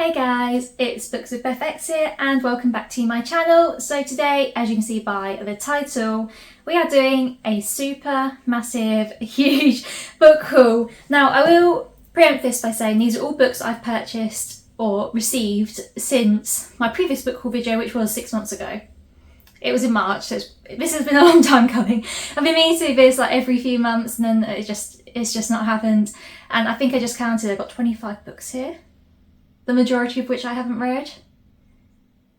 Hey guys, it's BooksWithBethx here and welcome back to my channel. So today, as you can see by the title, we are doing a super massive, huge book haul. Now I will preempt this by saying these are all books I've purchased or received since my previous book haul video, which was 6 months ago. It was in March, so this has been a long time coming. I've been meaning to do this like every few months and then it's just not happened. And I think I just counted, I've got 25 books here, the majority of which I haven't read.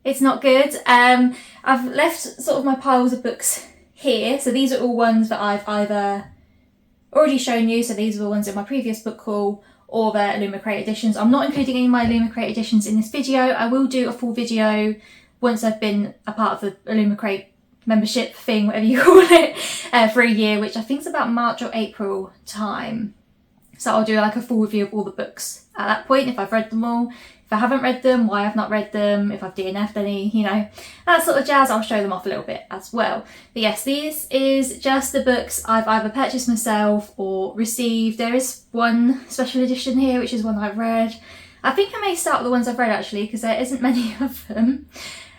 It's not good. I've left sort of my piles of books here. So these are all ones that I've either already shown you, so these are the ones in my previous book haul, or they're Illumicrate editions. I'm not including any of my Illumicrate editions in this video. I will do a full video once I've been a part of the Illumicrate membership thing, whatever you call it, for a year, which I think is about March or April time. So I'll do like a full review of all the books at that point, if I've read them all. If I haven't read them, why I've not read them, if I've DNF'd any, you know, that sort of jazz. I'll show them off a little bit as well. But yes, this is just the books I've either purchased myself or received. There is one special edition here, which is one I've read. I think I may start with the ones I've read actually, because there isn't many of them.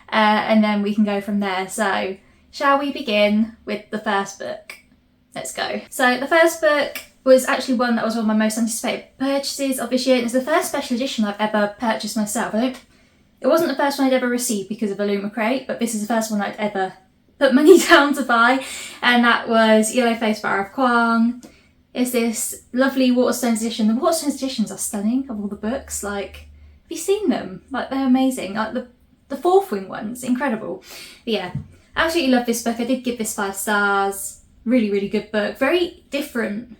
And then we can go from there. So shall we begin with the first book? Let's go. So the first book was actually one that was one of my most anticipated purchases of this year. It's the first special edition I've ever purchased myself. It wasn't the first one I'd ever received because of Illumicrate, but this is the first one I'd ever put money down to buy, and that was Yellow Face by R.F. Kuang. It's this lovely Waterstones edition. The Waterstones editions are stunning of all the books. Like, have you seen them? Like, they're amazing. Like the Fourth Wing one's incredible. But yeah, absolutely love this book. I did give this 5 stars. Really, really good book. Very different.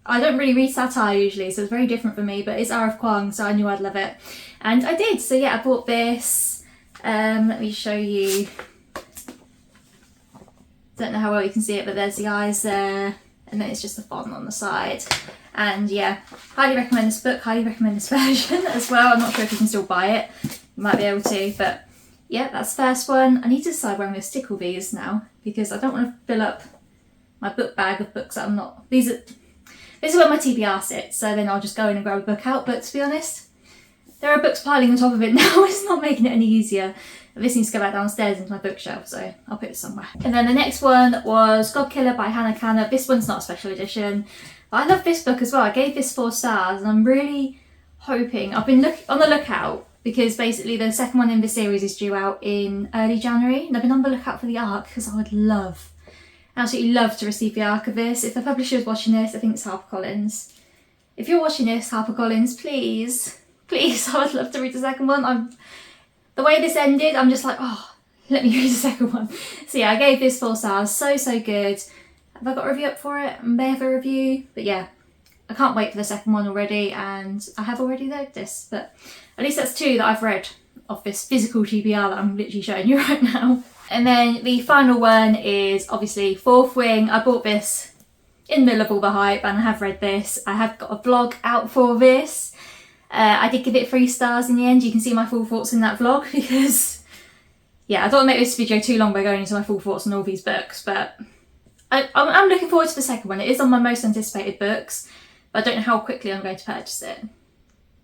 I don't really read satire usually, so it's very different for me, but it's R.F. Kuang, so I knew I'd love it. And I did. So yeah, I bought this. Let me show you. Don't know how well you can see it, but there's the eyes there, and then it's just the font on the side. And yeah, highly recommend this book, highly recommend this version as well. I'm not sure if you can still buy it. You might be able to, but yeah, that's the first one. I need to decide where I'm going to stick all these now, because I don't want to fill up my book bag with books that I'm not... This is where my TBR sits, so then I'll just go in and grab a book out. But to be honest, there are books piling on top of it now. It's not making it any easier. This needs to go back downstairs into my bookshelf, so I'll put it somewhere. And then the next one was Godkiller by Hannah Kanner. This one's not a special edition, but I love this book as well. I gave this 4 stars, and I'm really hoping... I've been on the lookout, because basically the second one in the series is due out in early January, and I've been on the lookout for the ARC, because I would absolutely love to receive the ARC of this. If the publisher is watching this, I think it's HarperCollins. If you're watching this, HarperCollins, please, I would love to read the second one. The way this ended, I'm just like, oh, let me read the second one. So yeah, I gave this 4 stars. So good. Have I got a review up for it? I may have a review, but yeah, I can't wait for the second one already, and I have already read this, but at least that's 2 that I've read of this physical TBR that I'm literally showing you right now. And then the final one is obviously Fourth Wing. I bought this in the middle of all the hype, and I have read this. I have got a vlog out for this. I did give it 3 stars in the end. You can see my full thoughts in that vlog, because yeah, I don't want to make this video too long by going into my full thoughts on all these books, but I'm looking forward to the second one. It is on my most anticipated books, but I don't know how quickly I'm going to purchase it.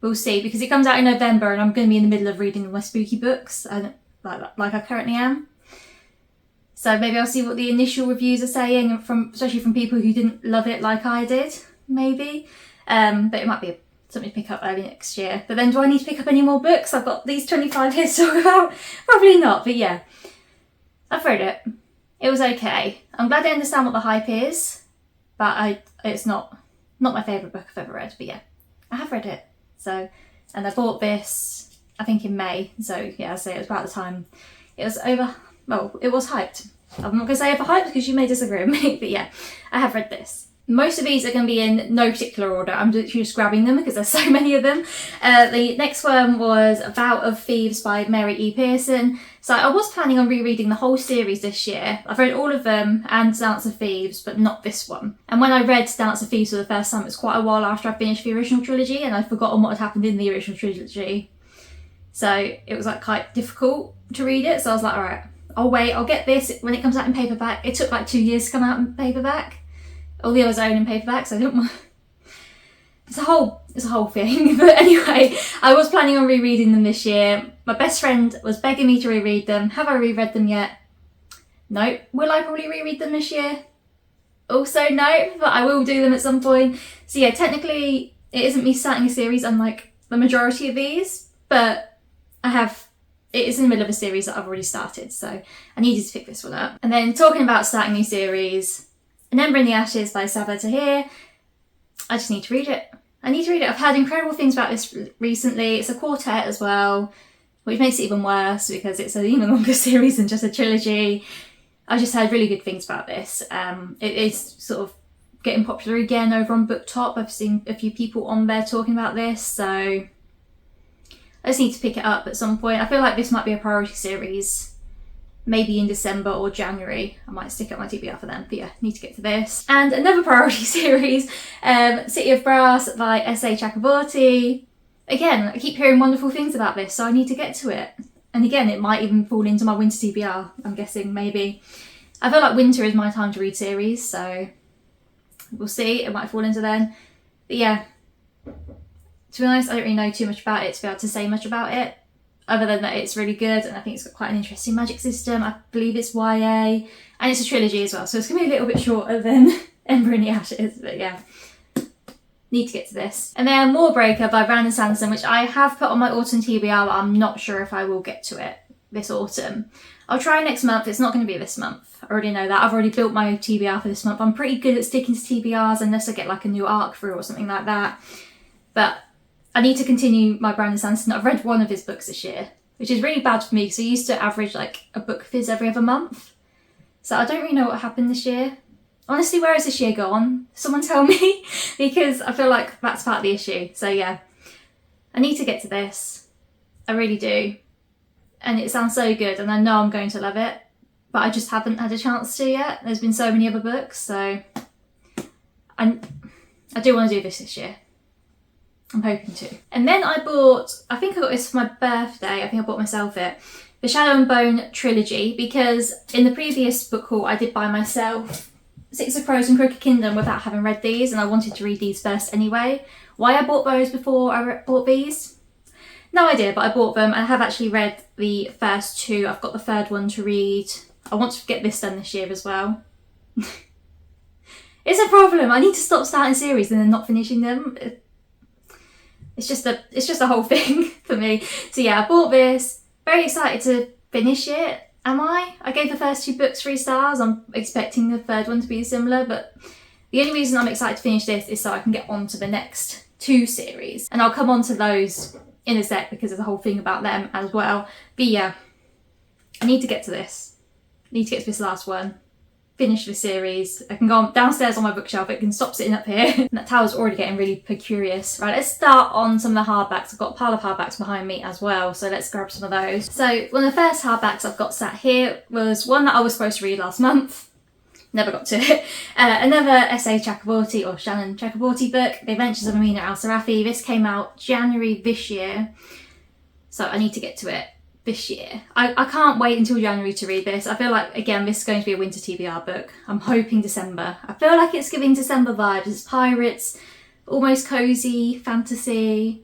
We'll see, because it comes out in November and I'm going to be in the middle of reading my spooky books, like I currently am. So maybe I'll see what the initial reviews are saying, especially from people who didn't love it like I did, maybe. But it might be something to pick up early next year. But then do I need to pick up any more books? I've got these 25 here to talk about. Probably not, but yeah. I've read it. It was okay. I'm glad I understand what the hype is, but it's not my favourite book I've ever read. But yeah, I have read it. So, and I bought this, I think in May. So yeah, so it was about the time it was over. Well, it was hyped. I'm not going to say overhyped because you may disagree with me, but yeah, I have read this. Most of these are going to be in no particular order. I'm literally just grabbing them because there's so many of them. The next one was Bout of Thieves by Mary E. Pearson. So I was planning on rereading the whole series this year. I've read all of them and Dance of Thieves, but not this one. And when I read Dance of Thieves for the first time, it was quite a while after I finished the original trilogy, and I'd forgotten what had happened in the original trilogy. So it was like quite difficult to read it. So I was like, all right, I'll wait, I'll get this when it comes out in paperback. It took like 2 years to come out in paperback. All the others are in paperback, so I don't want... It's a whole it's a whole thing. But anyway, I was planning on rereading them this year. My best friend was begging me to reread them. Have I reread them yet? No. Will I probably reread them this year? Also no, but I will do them at some point. So yeah, technically it isn't me starting a series unlike the majority of these, but it is in the middle of a series that I've already started, so I needed to pick this one up. And then talking about starting a new series, An Ember in the Ashes by Sabaa Tahir. I just need to read it. I've heard incredible things about this recently. It's a quartet as well, which makes it even worse because it's an even longer series than just a trilogy. I just heard really good things about this. It is sort of getting popular again over on BookTok. I've seen a few people on there talking about this, so I just need to pick it up at some point. I feel like this might be a priority series, maybe in December or January. I might stick up my TBR for them, but yeah, need to get to this. And another priority series, City of Brass by S.A. Chakraborty. Again, I keep hearing wonderful things about this, so I need to get to it. And again, it might even fall into my winter TBR, I'm guessing, maybe. I feel like winter is my time to read series, so we'll see. It might fall into then. But yeah, to be honest, I don't really know too much about it to be able to say much about it, other than that it's really good and I think it's got quite an interesting magic system. I believe it's YA, and it's a trilogy as well, so it's going to be a little bit shorter than Ember in the Ashes, but yeah. Need to get to this. And then Warbreaker by Brandon Sanderson, which I have put on my autumn TBR, but I'm not sure if I will get to it this autumn. I'll try next month. It's not going to be this month. I already know that. I've already built my TBR for this month. I'm pretty good at sticking to TBRs unless I get like a new arc through or something like that. But I need to continue my Brandon Sanderson. I've read one of his books this year, which is really bad for me because I used to average like a book fizz every other month. So I don't really know what happened this year. Honestly, where has this year gone? Someone tell me, because I feel like that's part of the issue. So yeah, I need to get to this. I really do. And it sounds so good and I know I'm going to love it, but I just haven't had a chance to yet. There's been so many other books, so I do want to do this year. I'm hoping to. And then I think I got this for my birthday. I think I bought myself it. The Shadow and Bone trilogy, because in the previous book haul I did buy myself Six of Crows and Crooked Kingdom without having read these, and I wanted to read these first anyway. Why I bought those before I bought these? No idea, but I bought them and I have actually read the first two. I've got the third one to read. I want to get this done this year as well. It's a problem. I need to stop starting series and then not finishing them. It's just a whole thing for me. So yeah, I bought this. Very excited to finish it. Am I? I gave the first two books 3 stars. I'm expecting the third one to be similar, but the only reason I'm excited to finish this is so I can get on to the next 2 series. And I'll come on to those in a sec because there's a whole thing about them as well. But yeah, I need to get to this. I need to get to this last one. Finish the series. I can go downstairs on my bookshelf. It can stop sitting up here. And that tower's already getting really precarious. Right, let's start on some of the hardbacks. I've got a pile of hardbacks behind me as well, so let's grab some of those. So one of the first hardbacks I've got sat here was one that I was supposed to read last month. Never got to it. Another S.A. Chakraborty or Shannon Chakraborty book, The Adventures of Amina Al-Sarafi. This came out January this year, so I need to get to it this year. I can't wait until January to read this. I feel like, again, this is going to be a winter TBR book. I'm hoping December. I feel like it's giving December vibes. It's pirates, almost cozy, fantasy.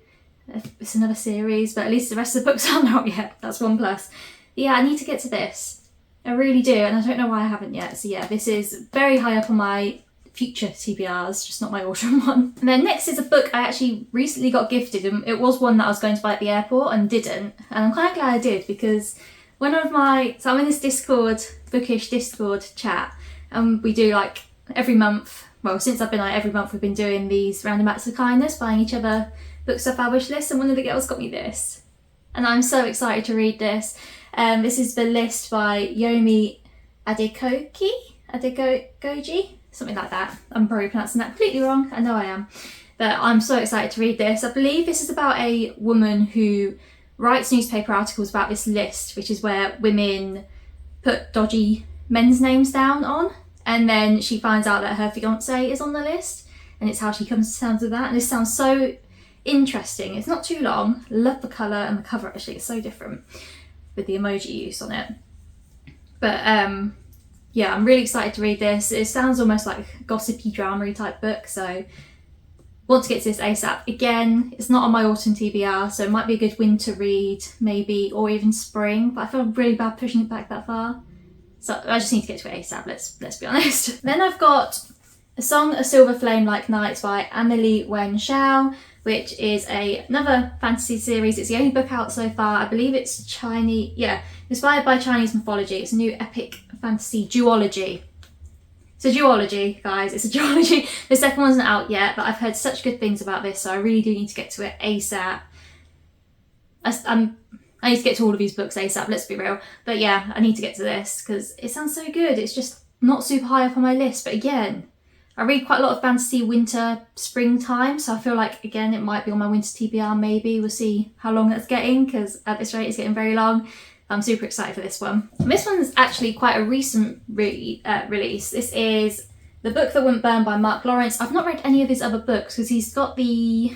It's another series, but at least the rest of the books aren't out yet. That's one plus. Yeah, I need to get to this. I really do, and I don't know why I haven't yet. So yeah, this is very high up on my future TBRs, just not my autumn one. And then next is a book I actually recently got gifted, and it was one that I was going to buy at the airport and didn't. And I'm quite glad I did, because so I'm in this Discord, bookish Discord chat, and we do like every month, well, since I've been like every month, we've been doing these random acts of kindness, buying each other books off our wish list, and one of the girls got me this. And I'm so excited to read this. This is The List by Yomi Adegoji? Something like that. I'm probably pronouncing that completely wrong. I know I am. But I'm so excited to read this. I believe this is about a woman who writes newspaper articles about this list, which is where women put dodgy men's names down on. And then she finds out that her fiancé is on the list. And it's how she comes to terms with that. And this sounds so interesting. It's not too long. Love the colour and the cover actually. It's so different with the emoji use on it. But yeah, I'm really excited to read this. It sounds almost like a gossipy, drama-y type book, so want to get to this ASAP. Again, it's not on my autumn TBR, so it might be a good winter read, maybe, or even spring, but I feel really bad pushing it back that far. So I just need to get to it ASAP, let's be honest. Then I've got A Song, A Silver Flame Like Night by Amelie Wen Xiao, which is another fantasy series. It's the only book out so far. I believe it's Chinese, inspired by Chinese mythology. It's a new epic fantasy duology. It's a duology, guys, it's a duology. The second one's not out yet, but I've heard such good things about this, so I really do need to get to it ASAP. I need to get to all of these books ASAP, let's be real. But yeah, I need to get to this because it sounds so good. It's just not super high up on my list, but again, I read quite a lot of fantasy winter, springtime, so I feel like, again, it might be on my winter TBR maybe. We'll see how long that's getting, because at this rate it's getting very long. I'm super excited for this one. And this one's actually quite a recent release. This is The Book That Wouldn't Burn by Mark Lawrence. I've not read any of his other books because he's got the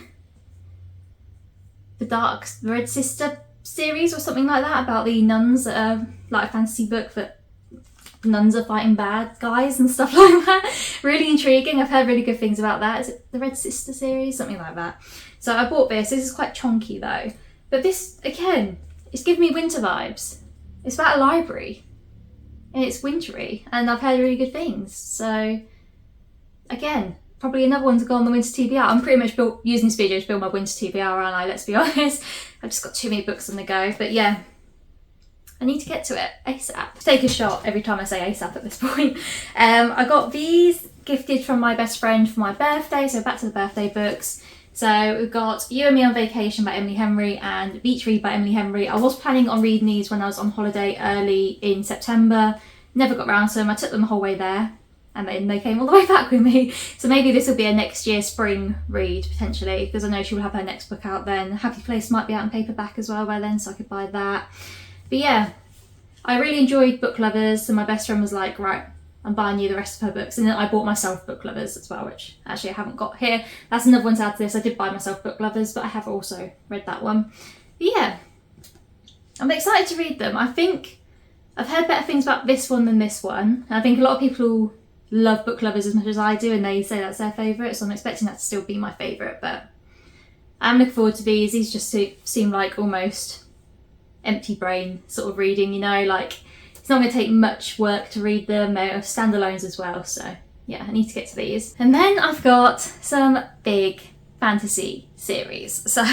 Red Sister series or something like that about the nuns that are like a fantasy book that nuns are fighting bad guys and stuff like that. Really intriguing. I've heard really good things about that. Is it the Red Sister series? Something like that. So I bought this. This is quite chunky though. But this, again, it's giving me winter vibes. It's about a library and it's wintry and I've heard really good things. So again, probably another one to go on the winter TBR. I'm pretty much using this video to build my winter TBR, aren't I? Let's be honest. I've just got too many books on the go. But yeah, I need to get to it ASAP. Take a shot every time I say ASAP at this point. I got these gifted from my best friend for my birthday. So back to the birthday books. So we've got You and Me on Vacation by Emily Henry and Beach Read by Emily Henry. I was planning on reading these when I was on holiday early in September. Never got around to them. I took them the whole way there and then they came all the way back with me. So maybe this will be a next year spring read potentially, because I know she will have her next book out then. Happy Place might be out in paperback as well by then, so I could buy that. But yeah, I really enjoyed Book Lovers, and my best friend was like, right, I'm buying you the rest of her books. And then I bought myself Book Lovers as well, which actually I haven't got here. That's another one to add to this. I did buy myself Book Lovers, but I have also read that one. But yeah, I'm excited to read them. I think I've heard better things about this one than this one. And I think a lot of people love Book Lovers as much as I do, and they say that's their favourite, so I'm expecting that to still be my favourite. But I'm looking forward to these. These just seem like almost empty brain sort of reading, you know, like it's not going to take much work to read them. They're standalones as well, so yeah, I need to get to these. And then I've got some big fantasy series. So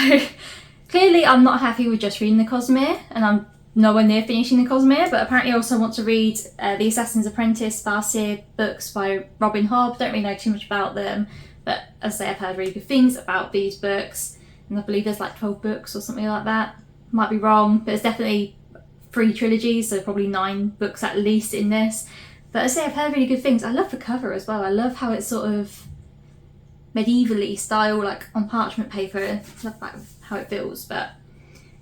clearly I'm not happy with just reading the Cosmere, and I'm nowhere near finishing the Cosmere, but apparently I also want to read the Assassin's Apprentice Farseer books by Robin Hobb. Don't really know too much about them, but as I say, I've heard really good things about these books, and I believe there's like 12 books or something like that. Might be wrong, but it's definitely 3 trilogies, so probably 9 books at least in this. But as I say, I've heard really good things. I love the cover as well. I love how it's sort of medievally style, like on parchment paper. I love that, how it feels. But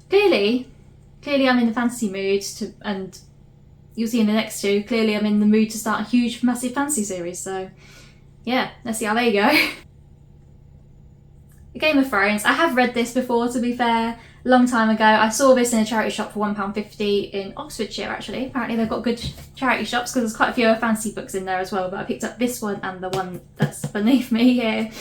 clearly I'm in the fantasy mood and you'll see in the next 2, clearly I'm in the mood to start a huge, massive fantasy series. So yeah, let's see how they go. Game of Thrones. I have read this before, to be fair, a long time ago. I saw this in a charity shop for £1.50 in Oxfordshire, actually. Apparently they've got good charity shops because there's quite a few fantasy books in there as well, but I picked up this one and the one that's beneath me here.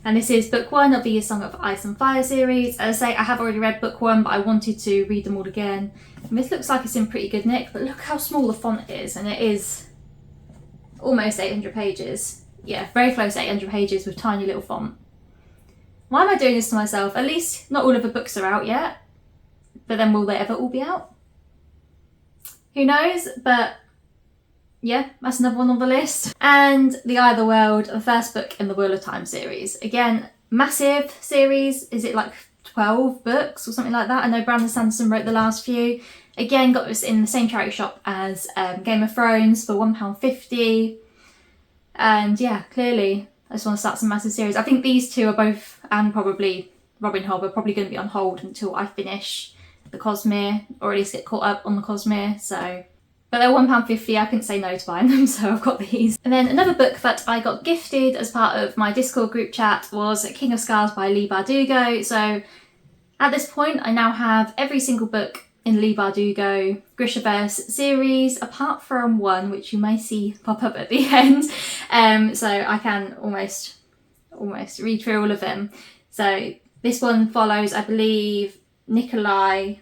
And this is book 1 of the A Song of Ice and Fire series. As I say, I have already read book 1, but I wanted to read them all again. And this looks like it's in pretty good nick, but look how small the font is, and it is almost 800 pages. Yeah, very close to 800 pages with tiny little font. Why am I doing this to myself? At least not all of the books are out yet, but then will they ever all be out? Who knows? But yeah, that's another one on the list. And The Eye of the World, the first book in the Wheel of Time series. Again, massive series. Is it like 12 books or something like that? I know Brandon Sanderson wrote the last few. Again, got this in the same charity shop as Game of Thrones for £1.50. And yeah, clearly I just want to start some massive series. I think these 2 are both, and probably Robin Hobb, are probably going to be on hold until I finish the Cosmere, or at least get caught up on the Cosmere. So, but they're £1.50. I couldn't say no to buying them, so I've got these. And then another book that I got gifted as part of my Discord group chat was King of Scars by Leigh Bardugo. So at this point, I now have every single book in Leigh Bardugo Grishaverse series, apart from one which you may see pop up at the end. So I can almost almost read through all of them. So this one follows, I believe, Nikolai,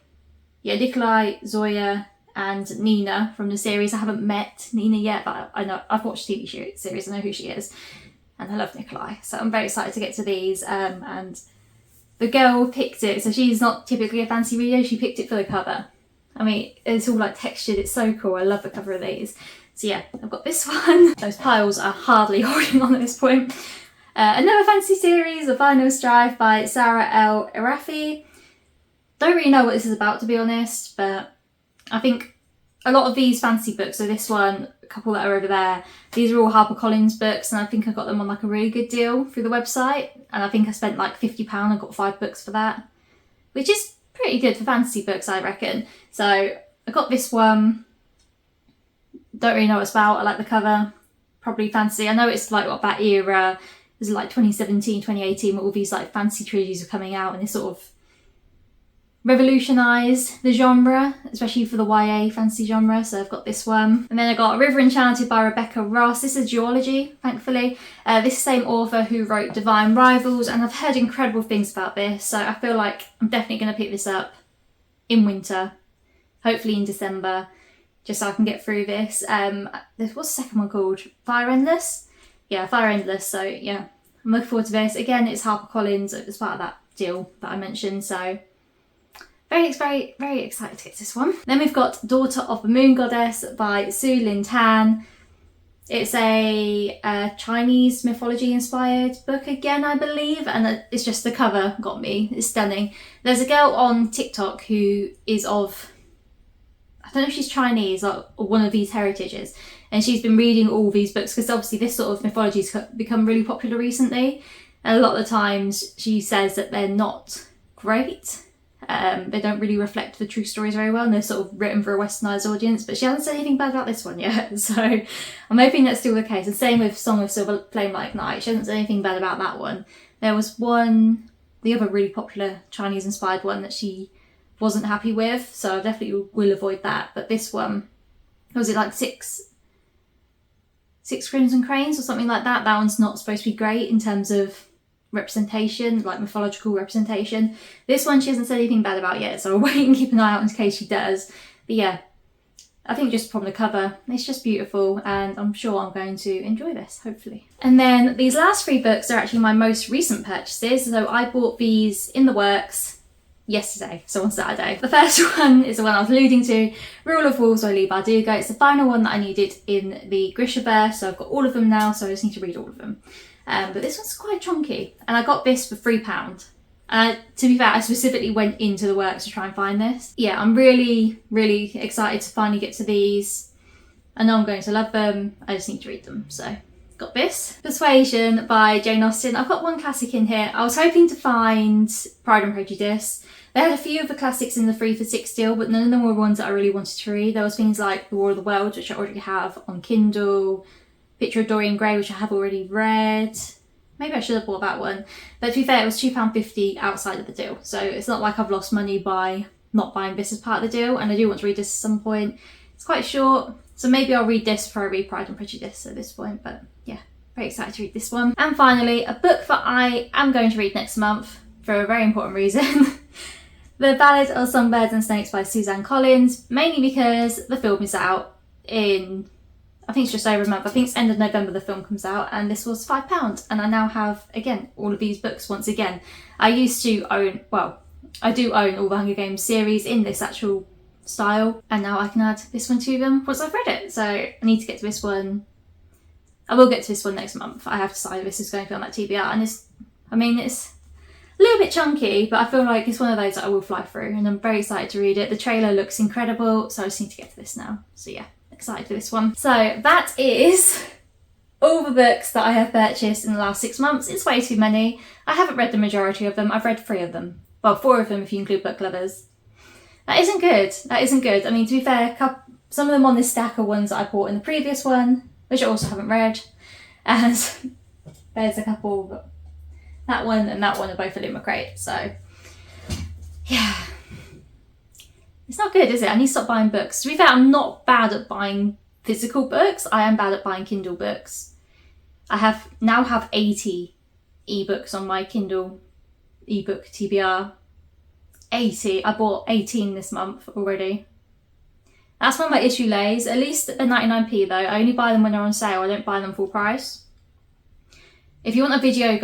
Zoya and Nina from the series. I haven't met Nina yet, but I know I've watched the TV series, I know who she is, and I love Nikolai, so I'm very excited to get to these. And the girl picked it, so she's not typically a fancy reader, she picked it for the cover. I mean, it's all like textured, it's so cool, I love the cover of these. So yeah, I've got this one. Those piles are hardly holding on at this point. Another fancy series, The Final Strife by Sarah L. Irafi. Don't really know what this is about, to be honest, but I think a lot of these fancy books, so this one, a couple that are over there, these are all HarperCollins books, and I think I got them on like a really good deal through the website, and I think I spent like £50 and got 5 books for that, which is pretty good for fantasy books, I reckon. So I got this one. Don't really know what it's about. I like the cover. Probably fantasy. I know it's like what that era. It was like 2017, 2018, where all these like fantasy trilogies are coming out, and they sort of revolutionised the genre, especially for the YA fantasy genre. So I've got this one. And then I got River Enchanted by Rebecca Ross. This is duology, thankfully. This is the same author who wrote Divine Rivals, and I've heard incredible things about this. So I feel like I'm definitely going to pick this up in winter, hopefully in December, just so I can get through this. What's the second one called? Fire Endless? Yeah, Fire Endless. So yeah, I'm looking forward to this. Again, it's HarperCollins. It's part of that deal that I mentioned. So very, very excited to get this one. Then we've got Daughter of the Moon Goddess by Su Lin Tan. It's a Chinese mythology inspired book again, I believe, and it's just the cover got me. It's stunning. There's a girl on TikTok who is of, I don't know if she's Chinese or one of these heritages, and she's been reading all these books because obviously this sort of mythology has become really popular recently, and a lot of the times she says that they're not great. They don't really reflect the true stories very well, and they're sort of written for a westernised audience, but she hasn't said anything bad about this one yet, so I'm hoping that's still the case. And same with Song of Silver Flame Like Night, she hasn't said anything bad about that one. There was one, the other really popular Chinese inspired one that she wasn't happy with, so I definitely will avoid that. But this one, was it like six Crimson Cranes or something like that? That one's not supposed to be great in terms of representation, like mythological representation. This one she hasn't said anything bad about yet, so I'll wait and keep an eye out in case she does. But yeah, I think just from the cover, it's just beautiful, and I'm sure I'm going to enjoy this, hopefully. And then these last 3 books are actually my most recent purchases, so I bought these in the works yesterday, so on Saturday. The first one is the one I was alluding to, Rule of Wolves by Lee Bardugo. It's the final one that I needed in the Grishaverse, so I've got all of them now, so I just need to read all of them. But this one's quite chunky, and I got this for £3. To be fair, I specifically went into the works to try and find this. Yeah, I'm really, really excited to finally get to these. I know I'm going to love them, I just need to read them, so got this. Persuasion by Jane Austen. I've got one classic in here. I was hoping to find Pride and Prejudice. They had a few of the classics in the 3 for £6 deal, but none of them were ones that I really wanted to read. There was things like The War of the Worlds, which I already have on Kindle, Picture of Dorian Gray, which I have already read. Maybe I should have bought that one. But to be fair, it was £2.50 outside of the deal. So it's not like I've lost money by not buying this as part of the deal. And I do want to read this at some point. It's quite short, so maybe I'll read this before I read Pride and Prejudice at this point. But yeah, very excited to read this one. And finally, a book that I am going to read next month for a very important reason. The Ballad of Songbirds and Snakes by Suzanne Collins. Mainly because the film is out in, I think it's just over a month. I think it's end of November the film comes out, and this was £5, and I now have, again, all of these books once again. I used to own, well, I do own all the Hunger Games series in this actual style, and now I can add this one to them once I've read it. So I need to get to this one. I will get to this one next month. I have decided this is going to be on that TBR, and it's a little bit chunky, but I feel like it's one of those that I will fly through, and I'm very excited to read it. The trailer looks incredible, so I just need to get to this now. So yeah, excited for this one. So that is all the books that I have purchased in the last 6 months. It's way too many. I haven't read the majority of them. I've read 3 of them. Well, 4 of them if you include Book Lovers. That isn't good. That isn't good. I mean, to be fair, some of them on this stack are ones that I bought in the previous one, which I also haven't read. And there's a couple, but that one and that one are both in my crate. So yeah, it's not good, is it? I need to stop buying books. To be fair, I'm not bad at buying physical books. I am bad at buying Kindle books. I now have 80 ebooks on my Kindle ebook TBR. 80. I bought 18 this month already. That's where my issue lays. At least at 99p though. I only buy them when they're on sale. I don't buy them full price. If you want a video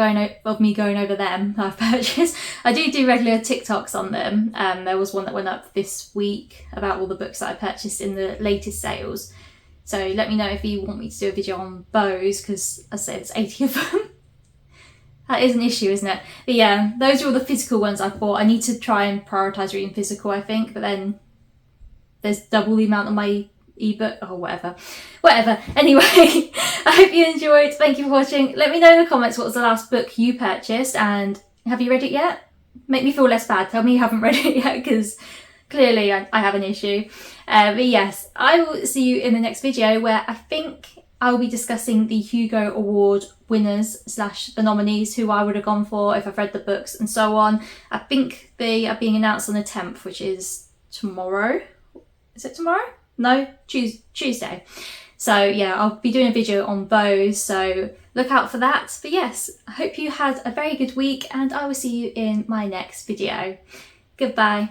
of me going over them I've purchased, I do regular TikToks on them. There was one that went up this week about all the books that I purchased in the latest sales. So let me know if you want me to do a video on those, because I said it's 80 of them. That is an issue, isn't it? But yeah, those are all the physical ones I've bought. I need to try and prioritise reading physical, I think, but then there's double the amount on my ebook, or whatever. Anyway, I hope you enjoyed. Thank you for watching. Let me know in the comments what was the last book you purchased, and have you read it yet? Make me feel less bad. Tell me you haven't read it yet, because clearly I have an issue. But yes, I will see you in the next video, where I think I will be discussing the Hugo Award winners / the nominees, who I would have gone for if I've read the books and so on. I think they are being announced on the 10th, which is tomorrow. Is it tomorrow? No, Tuesday. So yeah, I'll be doing a video on those, so look out for that. But yes, I hope you had a very good week, and I will see you in my next video. Goodbye.